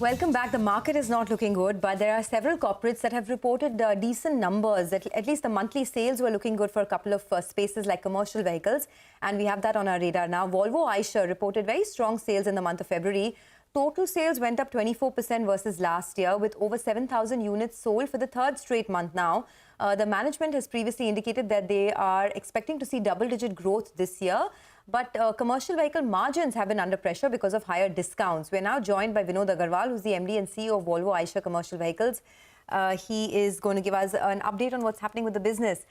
Welcome back. The market is not looking good, but there are several corporates that have reported decent numbers. At least the monthly sales were looking good for a couple of spaces like commercial vehicles, and we have that on our radar now. Volvo Eicher reported very strong sales in the month of February. Total sales went up 24% versus last year, with over 7,000 units sold for the third straight month now. The management has previously indicated that they are expecting to see double-digit growth this year. But commercial vehicle margins have been under pressure because of higher discounts. We're now joined by Vinod Agarwal, who's the MD and CEO of Volvo Eicher Commercial Vehicles. He is going to give us an update on what's happening with the business.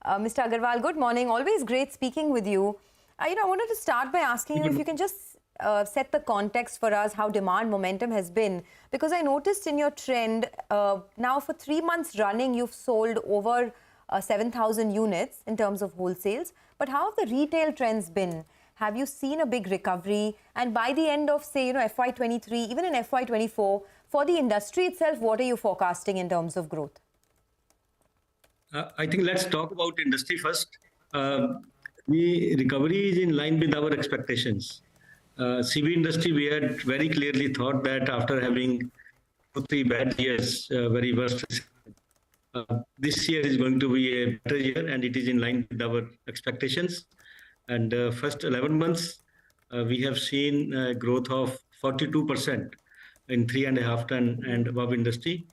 Mr. Agarwal, good morning. Always great speaking with you. I wanted to start by asking you if you can just set the context for us how demand momentum has been. Because I noticed in your trend, now for 3 months running, you've sold over 7,000 units in terms of wholesales. But how have the retail trends been? Have you seen a big recovery? And by the end of, say, FY23, even in FY24, for the industry itself, what are you forecasting in terms of growth? I think let's talk about industry first. The recovery is in line with our expectations. CV industry, we had very clearly thought that after having 2-3 bad years, very worst, this year is going to be a better year, and it is in line with our expectations. And first 11 months, we have seen a growth of 42% in 3.5 ton and above industry.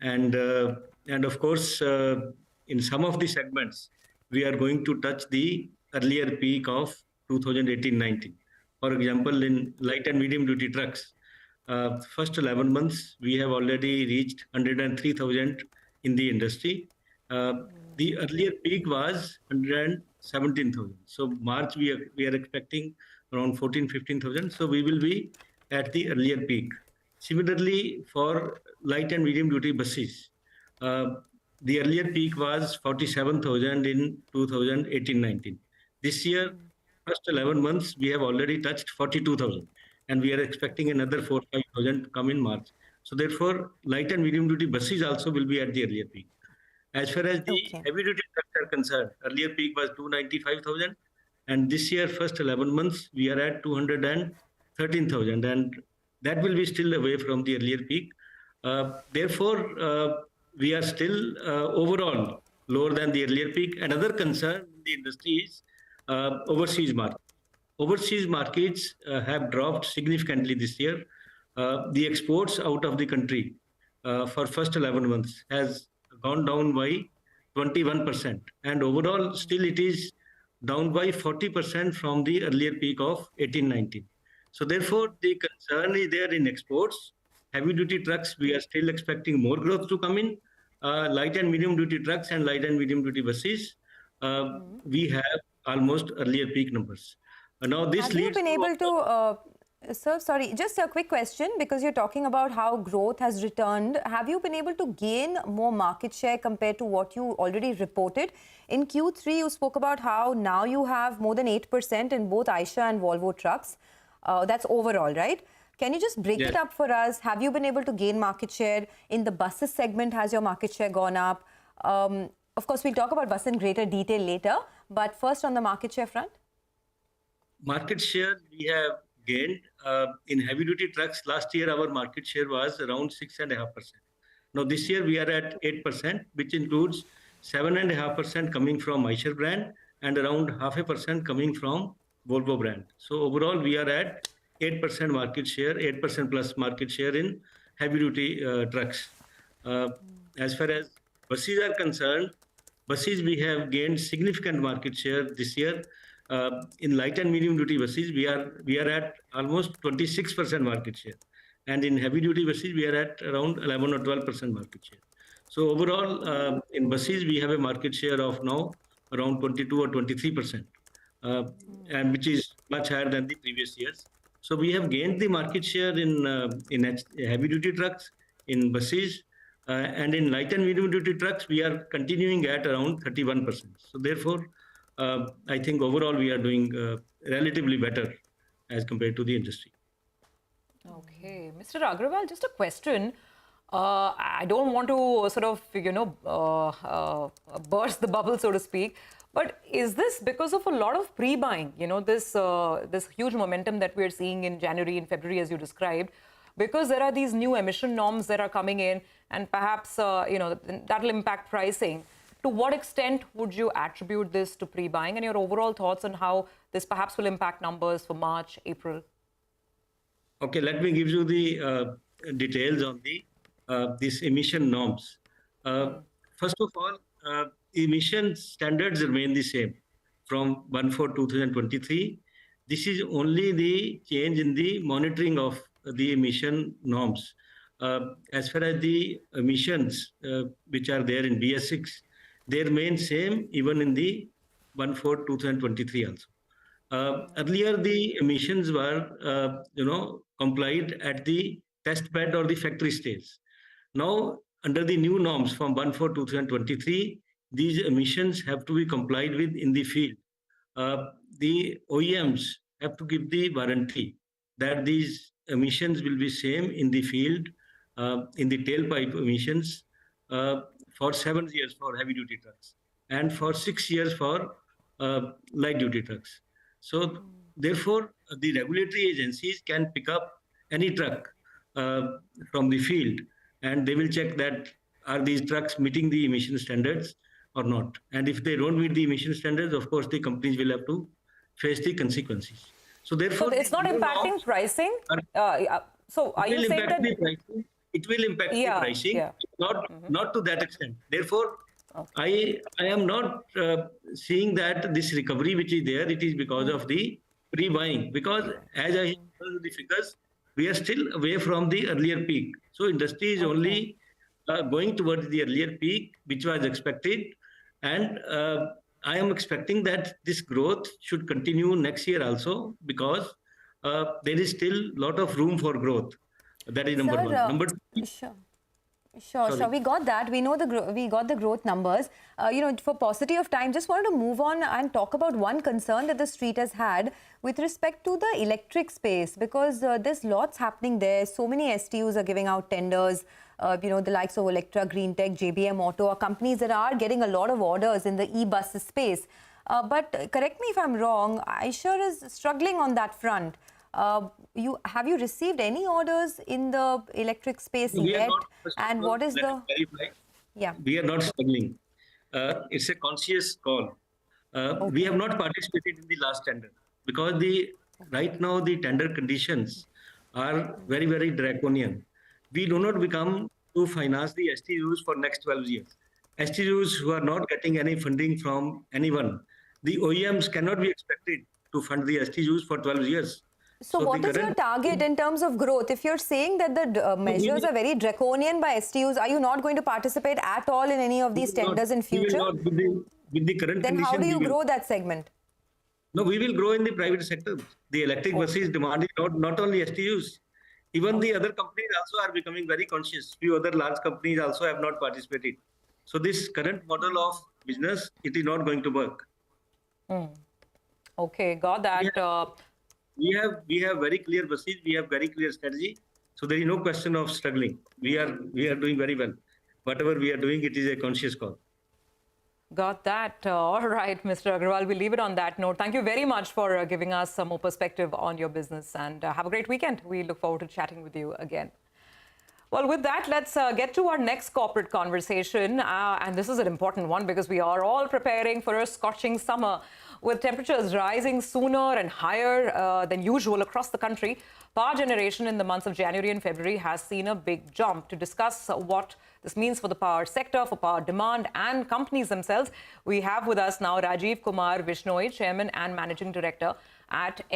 And of course, in some of the segments, we are going to touch the earlier peak of 2018-19. For example, in light and medium duty trucks, first 11 months, we have already reached 103,000 in the industry. The earlier peak was 117,000. So March, we are expecting around 15,000. So we will be at the earlier peak. Similarly, for light and medium duty buses, the earlier peak was 47,000 in 2018-19. This year, first 11 months, we have already touched 42,000, and we are expecting another 4,000-5,000 to come in March. So therefore, light and medium duty buses also will be at the earlier peak. As far as the heavy duty trucks are concerned, earlier peak was 295,000, and this year, first 11 months, we are at 213,000, and that will be still away from the earlier peak. Therefore, we are still overall lower than the earlier peak. Another concern in the industry is overseas market. Overseas markets have dropped significantly this year. The exports out of the country for first 11 months has gone down by 21%. And overall, still it is down by 40% from the earlier peak of 18-19. So therefore, the concern is there in exports. Heavy duty trucks, we are still expecting more growth to come in. Light and medium duty trucks and light and medium duty buses, we have almost earlier peak numbers. Now this have you been able to, sir, sorry, just a quick question, because you're talking about how growth has returned. Have you been able to gain more market share compared to what you already reported? In Q3, you spoke about how now you have more than 8% in both Eicher and Volvo trucks. That's overall, right? Can you just break it up for us? Have you been able to gain market share? In the buses segment, has your market share gone up? Of course, we'll talk about bus in greater detail later. But first, on the market share front? Market share we have gained. In heavy-duty trucks, last year our market share was around 6.5%. Now this year we are at 8%, which includes 7.5% coming from Eicher brand and around 0.5% coming from Volvo brand. So overall we are at 8% market share, 8% plus market share in heavy-duty trucks. As far as buses are concerned, buses we have gained significant market share this year. In light and medium duty buses, we are at almost 26% market share, and in heavy duty buses we are at around 11 or 12% market share. So overall, in buses we have a market share of now around 22 or 23%, and which is much higher than the previous years. So we have gained the market share in heavy duty trucks, in buses, and in light and medium duty trucks we are continuing at around 31%. So therefore, I think overall we are doing relatively better as compared to the industry. Okay, Mr. Agarwal, just a question. I don't want to sort of, burst the bubble, so to speak. But is this because of a lot of pre-buying? This huge momentum that we're seeing in January and February, as you described. because there are these new emission norms that are coming in, and perhaps that'll impact pricing. To what extent would you attribute this to pre-buying, and your overall thoughts on how this perhaps will impact numbers for March, April? Okay, let me give you the details on the these emission norms. First of all, emission standards remain the same from 1/4/2023. This is only the change in the monitoring of the emission norms. As far as the emissions which are there in BS6, they remain same even in the 1/4/2023 also. Earlier, the emissions were, complied at the test bed or the factory stage. Now, under the new norms from 1/4/2023, these emissions have to be complied with in the field. The OEMs have to give the warranty that these emissions will be same in the field, in the tailpipe emissions, for 7 years for heavy-duty trucks and for 6 years for light-duty trucks. So, therefore, the regulatory agencies can pick up any truck from the field, and they will check that are these trucks meeting the emission standards or not. And if they don't meet the emission standards, of course, the companies will have to face the consequences. So, therefore, it's not impacting pricing? So, are you saying that it will impact the pricing, not to that extent. Therefore, I am not seeing that this recovery which is there, it is because of the pre-buying. Because as I told the figures, we are still away from the earlier peak. So industry is only going towards the earlier peak, which was expected. And I am expecting that this growth should continue next year also, because there is still a lot of room for growth. That is number one. Number two. Sure. We got that. We know we got the growth numbers. For paucity of time, just wanted to move on and talk about one concern that the street has had with respect to the electric space, because there's lots happening there. So many STUs are giving out tenders. The likes of Electra, Greentech, JBM Auto are companies that are getting a lot of orders in the e-bus space. But correct me if I'm wrong, Eicher is struggling on that front. Have you received any orders in the electric space yet? And what is the... Yeah. We are not struggling. It's a conscious call. We have not participated in the last tender because right now the tender conditions are very, very draconian. We do not become to finance the STUs for next 12 years. STUs who are not getting any funding from anyone. The OEMs cannot be expected to fund the STUs for 12 years. So what is your target in terms of growth? If you're saying that the measures are very draconian by STUs, are you not going to participate at all in any of these tenders in future? With the current then how do you grow that segment? No, we will grow in the private sector. The electric buses demand is not only STUs. Even the other companies also are becoming very conscious. Few other large companies also have not participated. So this current model of business, it is not going to work. Okay, got that. We have very clear buses. We have very clear strategy. So there is no question of struggling. We are doing very well. Whatever we are doing, it is a conscious call. Got that. All right, Mr. Agrawal, we'll leave it on that note. Thank you very much for giving us some more perspective on your business, and have a great weekend. We look forward to chatting with you again. Well, with that, let's get to our next corporate conversation. And this is an important one because we are all preparing for a scorching summer. With temperatures rising sooner and higher than usual across the country, power generation in the months of January and February has seen a big jump. To discuss what this means for the power sector, for power demand and companies themselves, we have with us now Rajiv Kumar Vishnoi, Chairman and Managing Director at